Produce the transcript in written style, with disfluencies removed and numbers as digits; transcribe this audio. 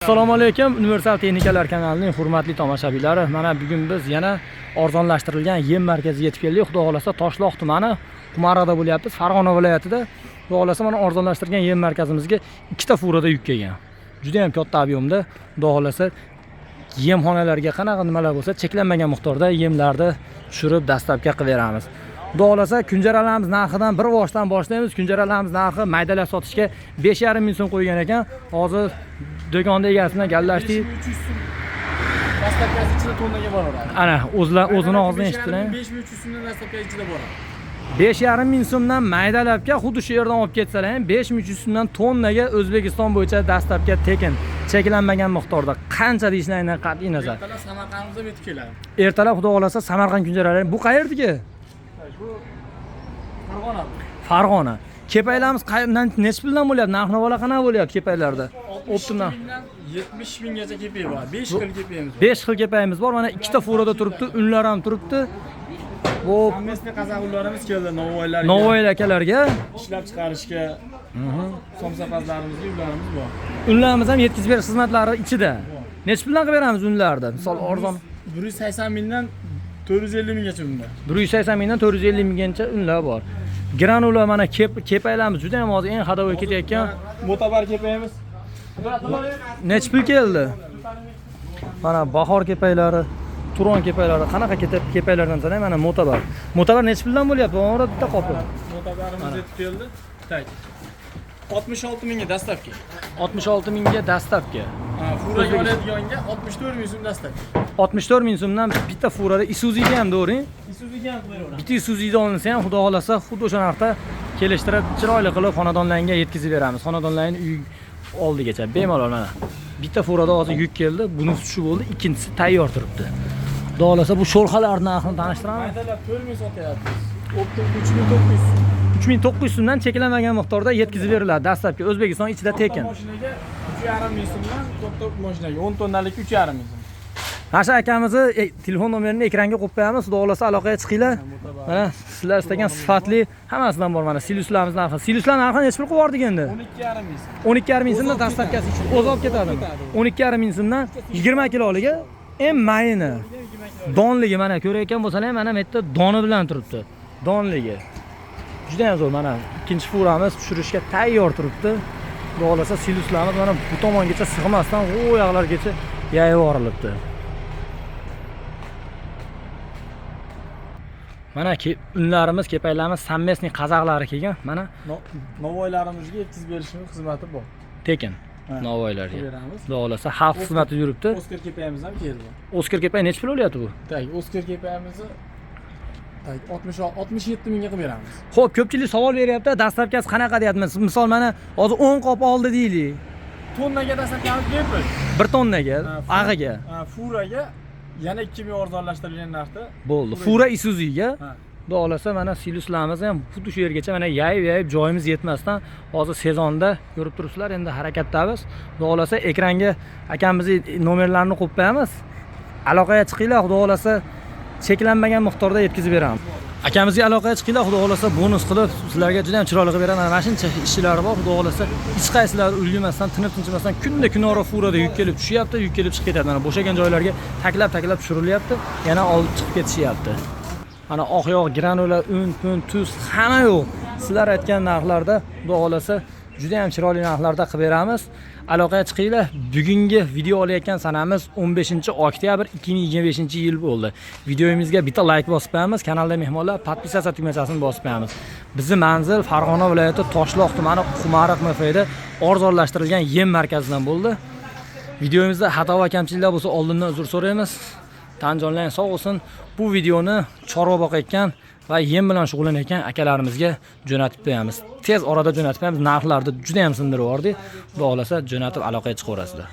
Assalomu alaykum, Universal Texnikalar kanalining hurmatli tomoshabinlari. Mana bugun biz yana arzonlashtirilgan yem markaziga yetib keldik. Xudo xolasa Toshloq tumani Qumarada bo'lyapmiz, Farg'ona viloyatida. Xudo xolasa mana arzonlashtirgan yem markazimizga ikkita furada yuk kelgan. Juda ham katta ob'yomda. Xudo xolasa yemxonalarga qanaqa nimalar bo'lsa, cheklanmagan miqdorda yemlarni tushirib dastlabga qilib beramiz. Xudo xolasa kunjaralarimiz narxidan bir boshdan boshlaymiz. Kunjaralarimiz narxi maydalab sotishga 5,5 ming so'm qo'ygan ekan. Hozir do'konda egasidan gallashdik. 5300 so'm. Dastlabkasi ichida tonnaga boraveradi. Ana, o'zini og'zidan eshitdilar. 5300 so'mdan dastlabkasi ichida boradi. 5,5 ming so'mdan maydalabga xuddi shu yerdan olib ketsalar ham 5300 so'mdan tonnaga O'zbekiston bo'yicha dastlabga tekin cheklanmagan miqdorda qancha deyishlaridan qat'iy nazar. Ertalab Samarqandimizga yetib keladi. Ertalab xudo xolasa Samarqand kunjaralari. Bu qayerdagi? Bu Farg'ona. Farg'ona. Kepaylarimiz necha puldan bo'lyapti? Narx-navolar qanaqa bo'lyapti kepaylarda? 60 mingdan 70 minggacha kepay bor. 5 xil kepayimiz bor. 5 xil kepayimiz bor. Mana ikkita furada turibdi, unlar ham turibdi. Bu Hammasi qazaq unlarimiz keldi, Novoylarga. Novoy akalarga ishlab chiqarishga. Somsapazlarimizga unlarimiz bor. unlarimiz ham yetkazib berish xizmatlari ichida. Necha puldan qilib beramiz unlarni? Misol arzon 180 mingdan 450 minggacha unda. 180 mingdan 450 minggacha unlar bor. Granula mana kepaylarimiz juda ham hozir eng xadovoy ketayotgan. Motobar kepayimiz. Necha pul keldi? Mana bahor kepaylari, Turon kepaylari, qanaqa kepaylardan sanay mana motobar. Motobar necha puldan bo'lyapti? O'g'ri bitta qopi. Motobarimiz yetib keldi. Tak. 66 mingga dastlabki. 66 mingga dastlabki. Furaga oladiganga 64 ming so'm dastlabki. 64 ming so'mdan bitta furada Isuzu'ga ham to'g'ri? Isuzuga ham qilaveramiz. Bitta Isuzu'da olinsa ham xudo xolasa xuddi o'sha narxda kelishtirib chiroyli qilib xonadonlarga yetkazib beramiz. Xonadonlarning uy oldigacha bemalol mana. Bitta furada hozir yuk keldi, bunisi shu bo'ldi, ikkinchisi tayyor turibdi. Xudo xolasa bu sho'rxalar narxini tanishtiramiz. Maydalab 4 ming sotyapmiz. Optik 3900. 3900 so'mdan cheklanmagan miqdorda yetkazib beriladi. Dastlabki O'zbekiston ichida tekin. Mashinaga 3,5 ming so'mdan top mashinaga 10 tonnalik 3,5 ming so'm. Nasha akamizni telefon nomerini ekranga qo'yib qo'yamiz. Xudo xolasa aloqaga chiqinglar. Mana sizlar istagan sifatli hammasidan bor mana Siluslarimiz narxi. Siluslar narxi necha pul qo'yardik endi? 12,5 ming so'm. 12,5 ming so'mdan dastlabkasi uchun o'zi olib ketadi. 12,5 ming so'mdan 20 kiloliga eng mayini. Donligi mana ko'rayotgan bo'lsalar mana bu yerda doni bilan turibdi. Donligi. Juda ham zo'r mana ikkinchi furamiz tushirishga tayyor turibdi. Xudo xolasa Siluslarimiz mana bu tomongacha sig'masdan u yoqlargacha yayib yuborilibdi. Mana unlarimiz, kepaylarimiz sammesning qazaqlari kelgan. Mana Novoylarimizga yetkazib berishimiz xizmati bor. tekin Novoylarga. Beramiz. Xudo xolasa xalq xizmati yuribdi. Oskar kepayimiz ham keldi. Oskar kepay necha pul olyapti bu? Tak, Oskar kepayimizni 67 mingga qilib beramiz. Xo'p, ko'pchilik savol beryapti, dastlabkasi qanaqa deyapmiz? Misol mana hozir 10 qop oldi deylik. Tonnaga dastlabkamiz bepul. 1 tonnaga, ag'iga. Furaga yana 2000 arzonlashtirilgan narxda Bo'ldi. Fura Isuzu'ga. Ha. Xudo xolasa mana Siluslarimiz ham xuddi shu yergacha mana yayib joyimiz yetmasdan hozir sezonda ko'rib turibsizlar, endi harakatdamiz. Xudo xolasa ekranga akamizning nomerlarini qo'yib qo'yamiz. Aloqaga chiqinglar, xudo xolasa cheklanmagan miqdorda yetkazib beramiz. Akamizga aloqaga chiqinglar, xudo xolasa bonus qilib sizlarga juda ham chiroyli qilib beraman. Mana shuncha ishlari bor, xudo xolasa hech qaysilari ulgurmasdan, tinib tinchimasdan kunora furada yuk kelib tushyapti, yuk kelib chiqib ketadi. Mana bo'shagan joylarga taklab tushirilyapti, yana olib chiqib ketishyapti. Mana oq yog', granula, un, tuz hamma yo'q. Sizlar aytgan narxlarda xudo xolasa juda ham chiroyli narxlarda qilib beramiz. Aloqaga chiqinglar. Bugungi video olayotgan sanamiz 15-oktyabr 2025-yil bo'ldi. Videomizga bitta like bosib qo'yamiz, kanalda mehmonlar podpisatsiya tugmachasini bosib qo'yamiz. Bizning manzil Farg'ona viloyati Toshloq tumani Qumariq MFda arzonlashtirilgan yem markazidan bo'ldi. Videomizda xato va kamchiliklar bo'lsa oldindan uzr so'raymiz. Tanjonlaring sog' bo'lsin. Bu videoni chorva boqayotgan va yem bilan shug'ullanayotgan akalarimizga jo'natib qo'yamiz. Tez orada jo'natib qo'yamiz. Narxlarni juda ham sindirib yubordik. Xudo xolasa jo'natib aloqaga chiqaverasizlar.